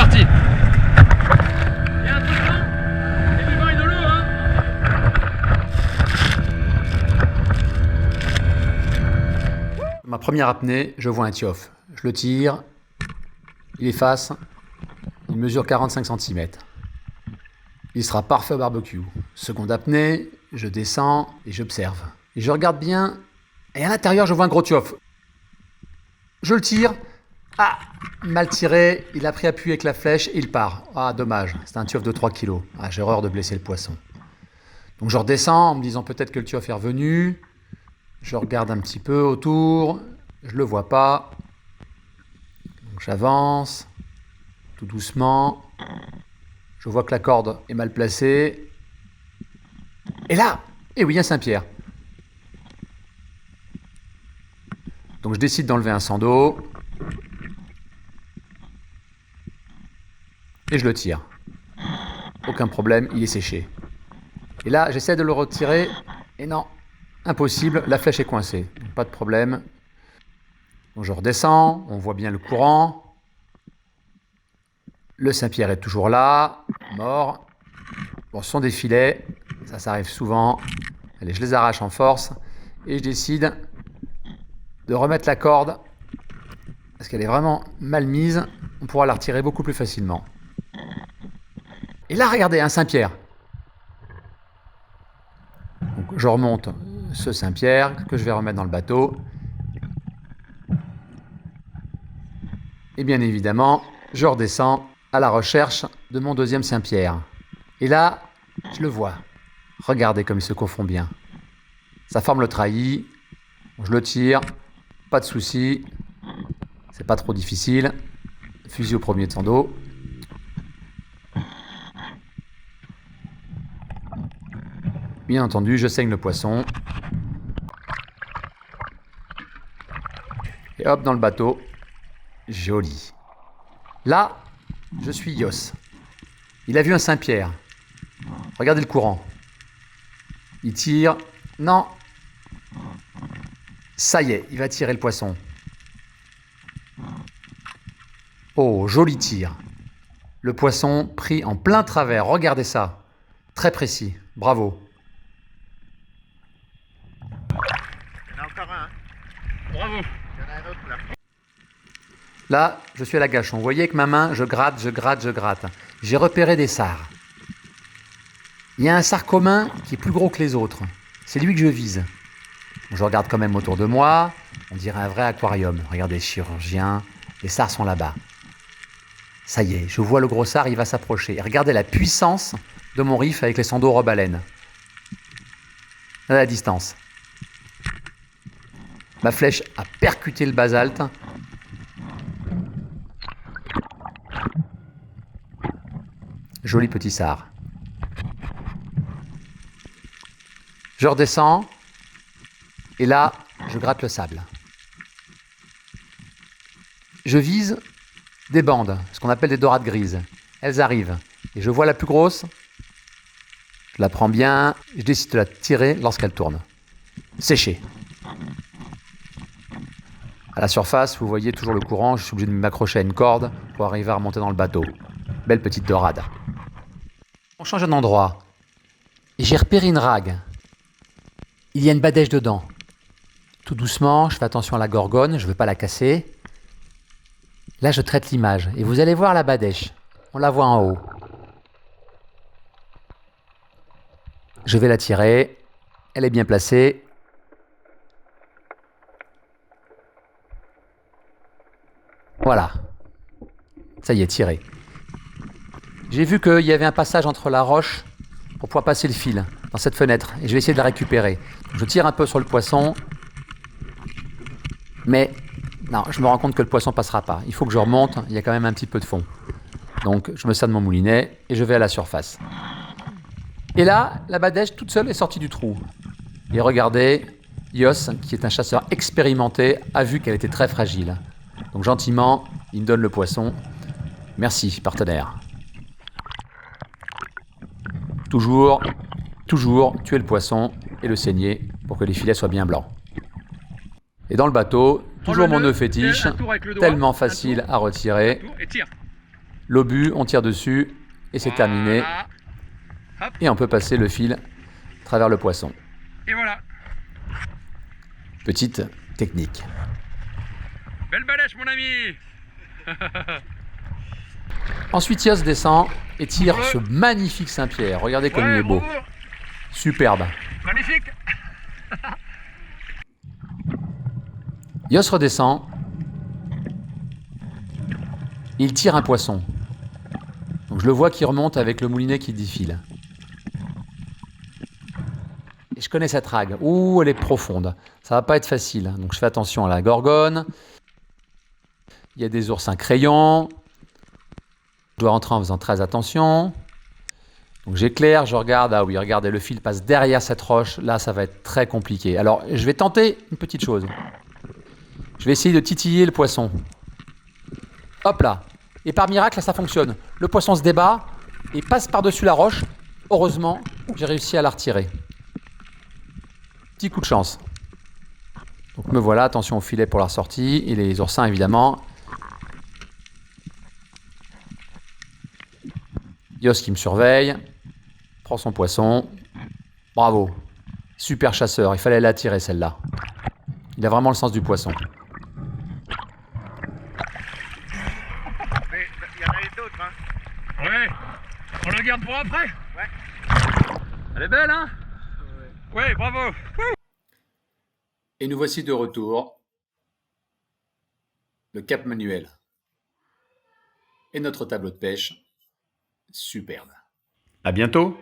parti. Il y a un peu de vent et du vent et de l'eau, hein. Ma première apnée, je vois un tiof. Je le tire, il est face, il mesure 45 cm. Il sera parfait au barbecue. Seconde apnée, je descends et j'observe. Et je regarde bien, et à l'intérieur, je vois un gros tiof. Je le tire. Ah, mal tiré, il a pris appui avec la flèche et il part. Ah, dommage, c'est un tiof de 3 kg. Ah, j'ai horreur de blesser le poisson. Donc je redescends en me disant peut-être que le tiof est revenu. Je regarde un petit peu autour, je le vois pas. Donc j'avance, tout doucement. Je vois que la corde est mal placée. Et là, eh oui, un Saint-Pierre. Donc je décide d'enlever un sando. Et je le tire. Aucun problème, il est séché. Et là, j'essaie de le retirer. Et non, impossible, la flèche est coincée. Pas de problème. Donc je redescends, on voit bien le courant. Le Saint-Pierre est toujours là, mort. Bon, ce sont des filets, ça arrive souvent. Allez, je les arrache en force. Et je décide de remettre la corde. Parce qu'elle est vraiment mal mise. On pourra la retirer beaucoup plus facilement. Et là, regardez, un Saint-Pierre. Donc, je remonte ce Saint-Pierre que je vais remettre dans le bateau. Et bien évidemment, je redescends à la recherche de mon deuxième Saint-Pierre. Et là, je le vois. Regardez comme il se confond bien. Ça forme le treillis. Je le tire. Pas de souci. C'est pas trop difficile. Fusil au premier de sando. Bien entendu, je saigne le poisson. Et hop, dans le bateau. Joli. Là, je suis Yos. Il a vu un Saint-Pierre. Regardez le courant. Il tire. Non. Ça y est, il va tirer le poisson. Oh, joli tir. Le poisson pris en plein travers. Regardez ça. Très précis. Bravo. Il y en a encore un. Bravo. Il y en a un autre là. Là, je suis à la gâchon. Vous voyez que ma main, je gratte, je gratte, je gratte. J'ai repéré des sards. Il y a un sard commun qui est plus gros que les autres. C'est lui que je vise. Je regarde quand même autour de moi. On dirait un vrai aquarium. Regardez, chirurgien. Les sards sont là-bas. Ça y est, je vois le gros sard, il va s'approcher. Et regardez la puissance de mon riff avec les sandos robe-baleine. À la distance. Ma flèche a percuté le basalte. Joli petit sard. Je redescends. Et là, je gratte le sable. Je vise des bandes, ce qu'on appelle des dorades grises. Elles arrivent. Et je vois la plus grosse. Je la prends bien. Je décide de la tirer lorsqu'elle tourne. Séchée. À la surface, vous voyez toujours le courant. Je suis obligé de m'accrocher à une corde pour arriver à remonter dans le bateau. Belle petite dorade. On change d'endroit. Et j'ai repéré une rague. Il y a une badèche dedans. Tout doucement, je fais attention à la gorgone, je ne veux pas la casser. Là, je traite l'image. Et vous allez voir la badèche. On la voit en haut. Je vais la tirer. Elle est bien placée. Voilà. Ça y est, tiré. J'ai vu qu'il y avait un passage entre la roche pour pouvoir passer le fil dans cette fenêtre. Et je vais essayer de la récupérer. Je tire un peu sur le poisson. Mais non, je me rends compte que le poisson passera pas. Il faut que je remonte. Il y a quand même un petit peu de fond. Donc, je me sers de mon moulinet et je vais à la surface. Et là, la badèche toute seule est sortie du trou. Et regardez, Yos, qui est un chasseur expérimenté, a vu qu'elle était très fragile. Donc gentiment, il me donne le poisson. Merci, partenaire. Toujours tuer le poisson et le saigner pour que les filets soient bien blancs. Et dans le bateau, toujours mon nœud fétiche, tellement facile à retirer. Et tire. L'obus, on tire dessus et c'est terminé. Voilà. Hop, Et on peut passer le fil à travers le poisson. et voilà. Petite technique. Belle balèche, mon ami. Ensuite, Yos descend et tire ce magnifique Saint-Pierre. Regardez comme il est beau. bravo. Superbe. Magnifique. Yos redescend. Il tire un poisson. Donc je le vois qui remonte avec le moulinet qui défile. Et je connais cette drague. Ouh, elle est profonde. Ça va pas être facile. Donc je fais attention à la gorgone. Il y a des oursins crayons. Je dois rentrer en faisant très attention. Donc j'éclaire, je regarde. Ah oui, regardez, le fil passe derrière cette roche. Là, ça va être très compliqué. Alors, je vais tenter une petite chose. Je vais essayer de titiller le poisson. Hop là. Et par miracle, là, ça fonctionne. Le poisson se débat et passe par-dessus la roche. Heureusement, j'ai réussi à la retirer. Petit coup de chance. Donc me voilà, attention au filet pour la sortie. Et les oursins, évidemment. Yos qui me surveille. Prend son poisson. Bravo. Super chasseur. Il fallait la tirer, celle-là. Il a vraiment le sens du poisson. Mais il y en a eu d'autres, hein. Ouais. On le garde pour après. Ouais. Elle est belle, hein. Ouais, bravo. Et nous voici de retour. Le Cap Manuel. Et notre tableau de pêche. Superbe. À bientôt!